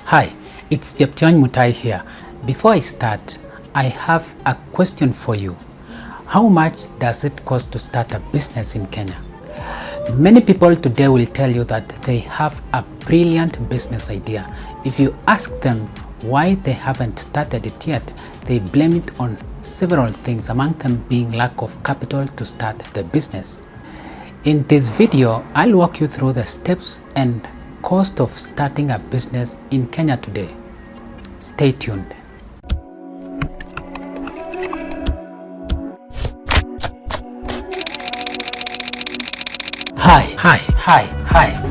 Hi, it's Jeption Mutai here. Before I start, I have a question for you. How much does it cost to start a business in Kenya? Many people today will tell you that they have a brilliant business idea. If you ask them why they haven't started it yet, they blame it on several things, among them being lack of capital to start the business. In this video, I'll walk you through the steps and cost of starting a business in Kenya today. Stay tuned. Hi.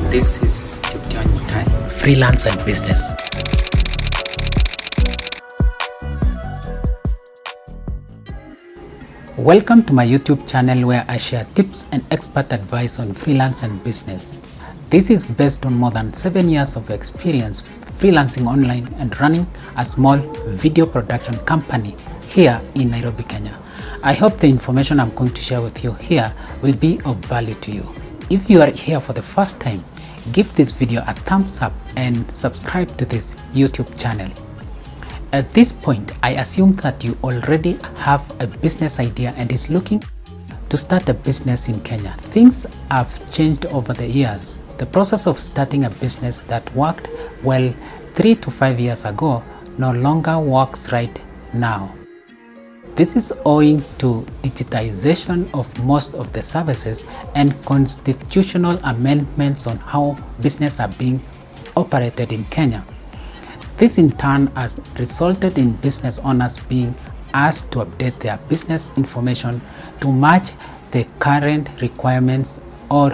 This is Jeption Mutai, freelance and business. Welcome to my YouTube channel where I share tips and expert advice on freelance and business. This is based on more than 7 years of experience freelancing online and running a small video production company here in Nairobi, Kenya. I hope the information I'm going to share with you here will be of value to you. If you are here for the first time, give this video a thumbs up and subscribe to this YouTube channel. At this point, I assume that you already have a business idea and is looking to start a business in Kenya. Things have changed over the years. The process of starting a business that worked well 3 to 5 years ago no longer works right now. This is owing to digitization of most of the services and constitutional amendments on how business are being operated in Kenya. This in turn has resulted in business owners being asked to update their business information to match the current requirements or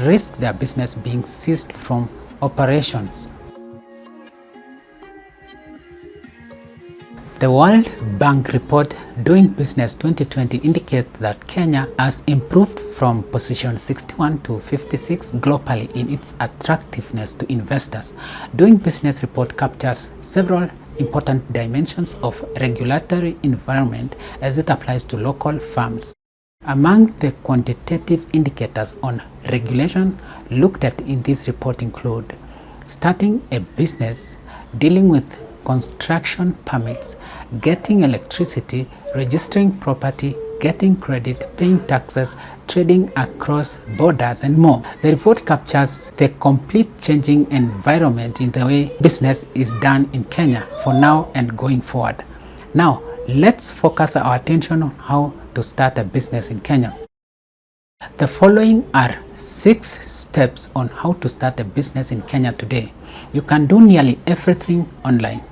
risk their business being ceased from operations. The World Bank report Doing Business 2020 indicates that Kenya has improved from position 61 to 56 globally in its attractiveness to investors. Doing Business report captures several important dimensions of regulatory environment as it applies to local firms. Among the quantitative indicators on regulation looked at in this report include starting a business, dealing with construction permits, getting electricity, registering property, getting credit, paying taxes, trading across borders, and more. The report captures the complete changing environment in the way business is done in Kenya for now and going forward. Now, let's focus our attention on how to start a business in Kenya. The following are 6 steps on how to start a business in Kenya today. You can do nearly everything online.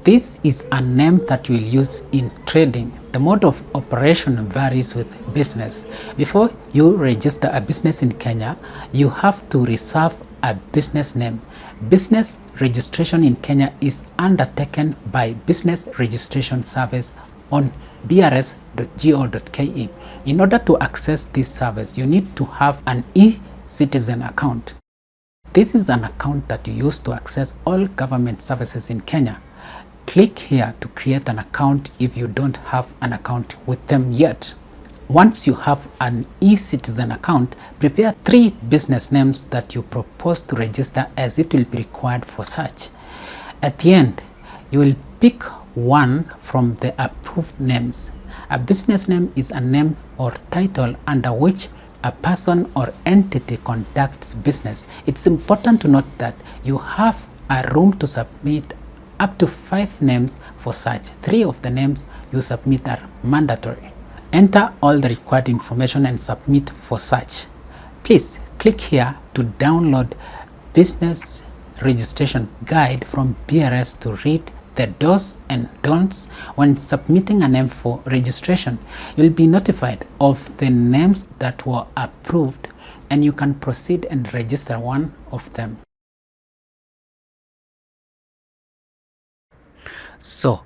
This is a name that you will use in trading. The mode of operation varies with business. Before you register a business in Kenya, you have to reserve a business name. Business registration in Kenya is undertaken by Business Registration Service on brs.go.ke. In order to access this service, you need to have an e-citizen account. This is an account that you use to access all government services in Kenya. Click here to create an account if you don't have an account with them yet. Once you have an e-citizen account, prepare 3 business names that you propose to register, as it will be required for such. At the end, you will pick one from the approved names. A business name is a name or title under which a person or entity conducts business. It's important to note that you have a room to submit up to 5 names for such. 3 of the names you submit are mandatory. Enter all the required information and submit for such. Please click here to download Business Registration Guide from BRS to read the do's and don'ts when submitting a name for registration. You'll be notified of the names that were approved and you can proceed and register one of them. So,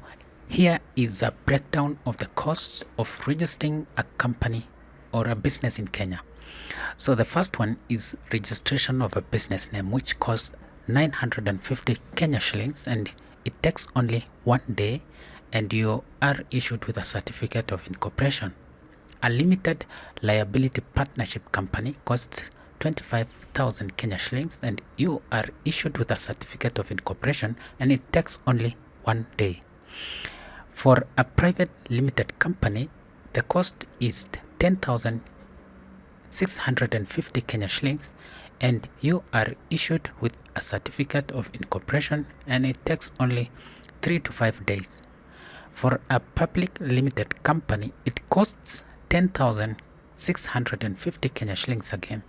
here is a breakdown of the costs of registering a company or a business in Kenya. So the first one is registration of a business name, which costs 950 Kenya shillings, and it takes only 1 day, and you are issued with a certificate of incorporation. A limited liability partnership company costs 25,000 Kenya shillings, and you are issued with a certificate of incorporation, and it takes only 1 day. For a private limited company, the cost is 10,650 Kenya shillings, and you are issued with a certificate of incorporation, and it takes only 3 to 5 days. For a public limited company, it costs 10,650 Kenya shillings again,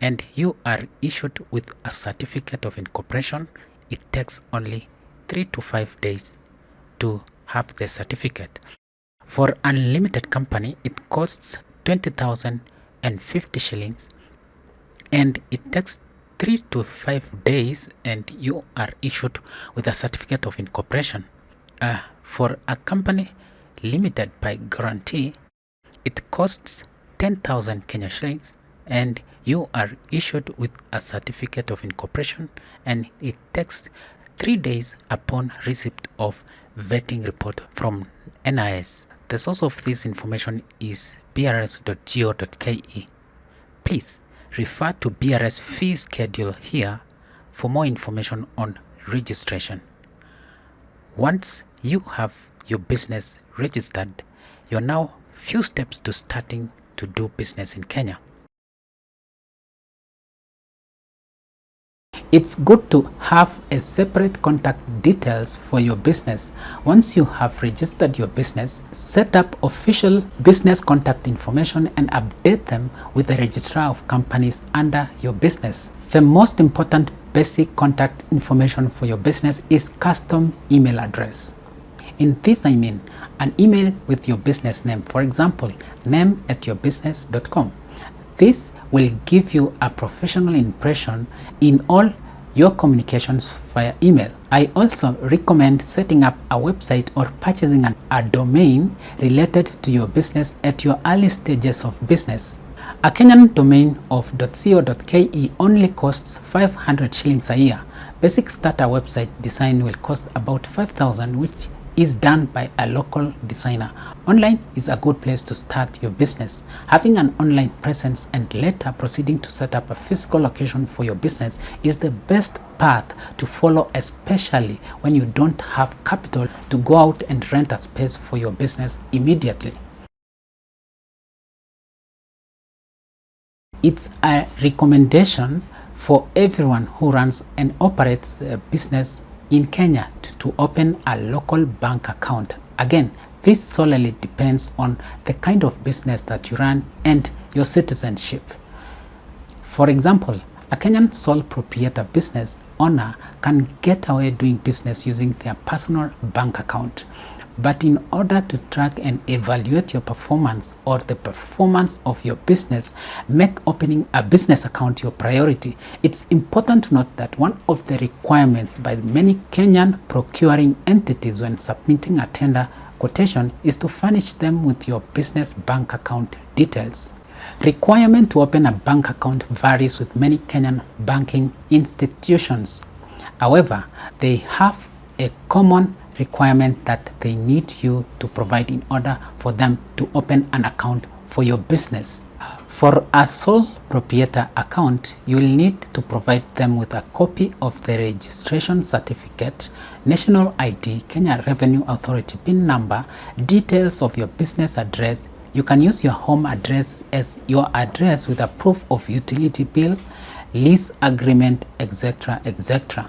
and you are issued with a certificate of incorporation. It takes only 3 to 5 days to have the certificate. For unlimited company, it costs 20,050 shillings, and it takes 3 to 5 days, and you are issued with a certificate of incorporation. For a company limited by guarantee, it costs 10,000 Kenya shillings, and you are issued with a certificate of incorporation, and it takes 3 days upon receipt of vetting report from NIS. The source of this information is brs.go.ke. Please refer to BRS fee schedule here for more information on registration. Once you have your business registered, you're now few steps to starting to do business in Kenya. It's good to have a separate contact details for your business. Once you have registered your business, set up official business contact information and update them with the registrar of companies under your business. The most important basic contact information for your business is custom email address. In this I mean an email with your business name, for example, name@yourbusiness.com. This will give you a professional impression in all your communications via email. I also recommend setting up a website or purchasing a domain related to your business at your early stages of business. A Kenyan domain of .co.ke only costs 500 shillings a year. Basic starter website design will cost about 5,000, which is done by a local designer. Online is a good place to start your business. Having an online presence and later proceeding to set up a physical location for your business is the best path to follow, especially when you don't have capital to go out and rent a space for your business immediately. It's a recommendation for everyone who runs and operates a business in Kenya to open a local bank account. Again, this solely depends on the kind of business that you run and your citizenship. For example, a Kenyan sole proprietor business owner can get away doing business using their personal bank account. But in order to track and evaluate your performance or the performance of your business, make opening a business account your priority. It's important to note that one of the requirements by many Kenyan procuring entities when submitting a tender quotation is to furnish them with your business bank account details. Requirement to open a bank account varies with many Kenyan banking institutions. However, they have a common requirement that they need you to provide in order for them to open an account for your business. For a sole proprietor account, you will need to provide them with a copy of the registration certificate, national ID, Kenya Revenue Authority PIN number, details of your business address. You can use your home address as your address with a proof of utility bill, lease agreement, etc., etc.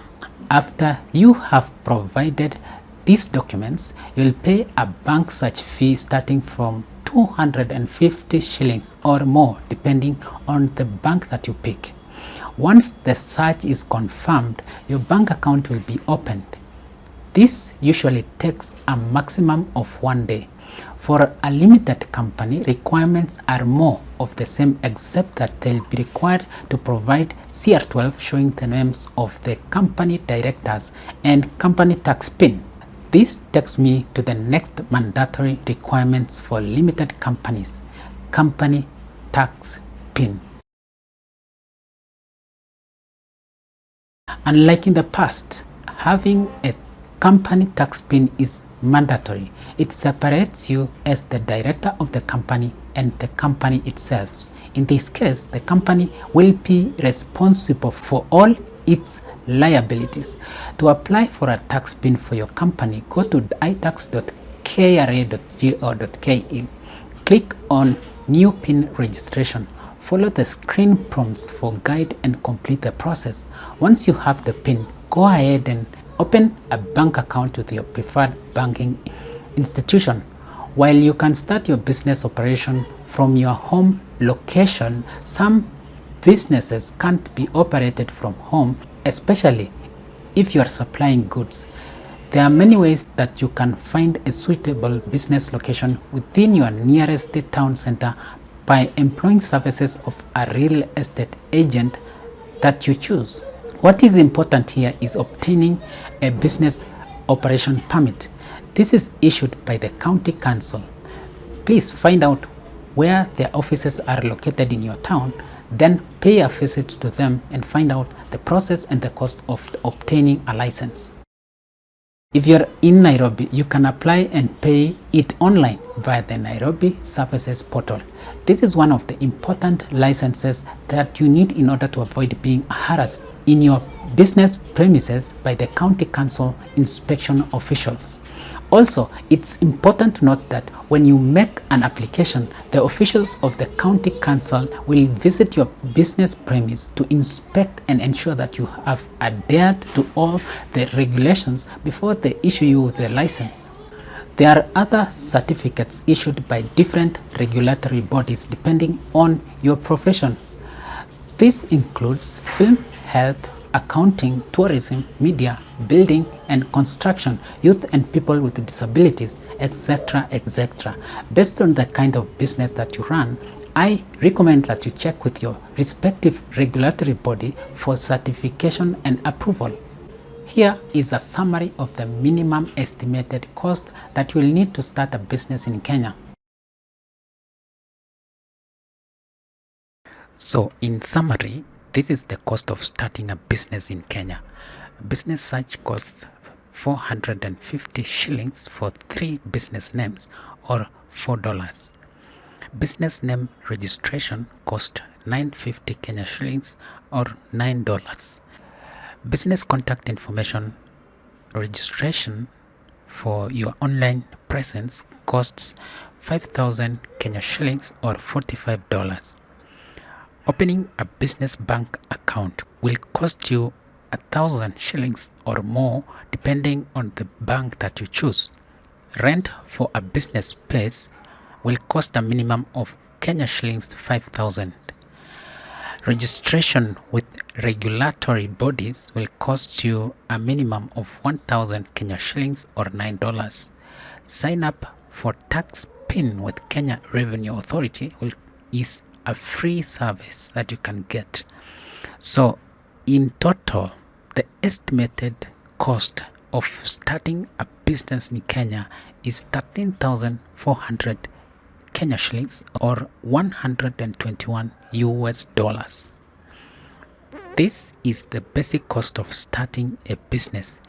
After you have provided these documents, you will pay a bank search fee starting from 250 shillings or more depending on the bank that you pick. Once the search is confirmed, your bank account will be opened. This usually takes a maximum of 1 day. For a limited company, requirements are more of the same, except that they'll be required to provide CR12 showing the names of the company directors and company tax PIN. This takes me to the next mandatory requirements for limited companies: company tax PIN. Unlike in the past, having a company tax PIN is mandatory. It separates you as the director of the company and the company itself. In this case, the company will be responsible for all its liabilities. To apply for a tax PIN for your company, go to itax.kra.go.ke. Click on New PIN Registration. Follow the screen prompts for guide and complete the process. Once you have the PIN, go ahead and open a bank account with your preferred banking institution. While you can start your business operation from your home location, some businesses can't be operated from home, especially if you are supplying goods. There are many ways that you can find a suitable business location within your nearest town center by employing services of a real estate agent that you choose. What is important here is obtaining a business operation permit. This is issued by the county council. Please find out where their offices are located in your town, then pay a visit to them and find out the process and the cost of obtaining a license. If you're in Nairobi, you can apply and pay it online via the Nairobi Services Portal. This is one of the important licenses that you need in order to avoid being harassed in your business premises by the county council inspection officials. Also, it's important to note that when you make an application, the officials of the county council will visit your business premise to inspect and ensure that you have adhered to all the regulations before they issue you the license. There are other certificates issued by different regulatory bodies depending on your profession. This includes film, health, accounting, tourism, media, building and construction, youth and people with disabilities, etc., etc. Based on the kind of business that you run, I recommend that you check with your respective regulatory body for certification and approval. Here is a summary of the minimum estimated cost that you will need to start a business in Kenya. So, in summary, this is the cost of starting a business in Kenya. A business search costs 450 shillings for 3 business names or $4. Business name registration cost 950 Kenya shillings or $9. Business contact information registration for your online presence costs 5,000 Kenya shillings or $45. Opening a business bank account will cost you 1,000 shillings or more depending on the bank that you choose. Rent for a business space will cost a minimum of Kenya shillings 5,000. Registration with regulatory bodies will cost you a minimum of 1,000 Kenya shillings or $9. Sign up for tax PIN with Kenya Revenue Authority is a free service that you can get. So in total, the estimated cost of starting a business in Kenya is 13,400 Kenya shillings or $121 US. This is the basic cost of starting a business.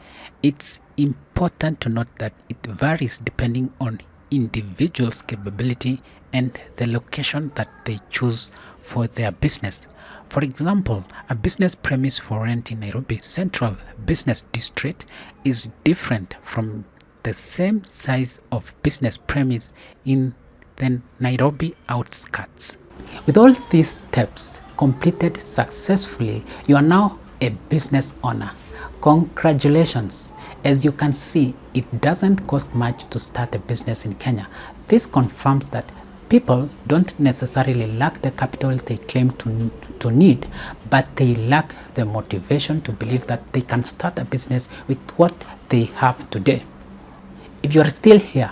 It's important to note that it varies depending on individuals' capability and the location that they choose for their business. For example, a business premise for rent in Nairobi Central Business District is different from the same size of business premise in the Nairobi outskirts. With all these steps completed successfully, you are now a business owner. Congratulations! As you can see, it doesn't cost much to start a business in Kenya. This confirms that people don't necessarily lack the capital they claim to need, but they lack the motivation to believe that they can start a business with what they have today. If you are still here,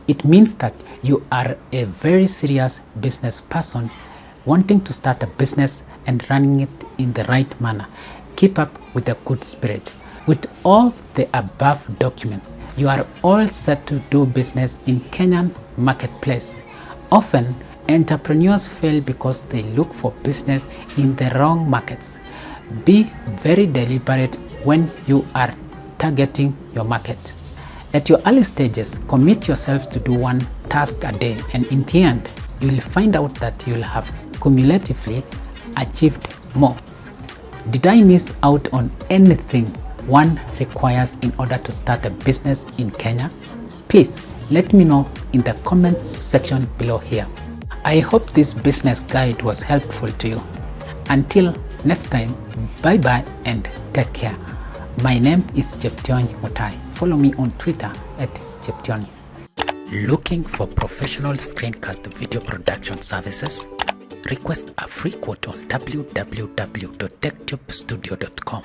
it means that you are a very serious business person wanting to start a business and running it in the right manner. Keep up with a good spirit. With all the above documents, you are all set to do business in Kenyan marketplace. Often, entrepreneurs fail because they look for business in the wrong markets. Be very deliberate when you are targeting your market. At your early stages, commit yourself to do one task a day, and in the end, you will find out that you will have cumulatively achieved more. Did I miss out on anything one requires in order to start a business in Kenya? Please let me know in the comments section below here. I hope this business guide was helpful to you. Until next time, bye bye and take care. My name is Cheption Mutai. Follow me on Twitter at Cheption. Looking for professional screencast video production services? Request a free quote on www.techtubstudio.com.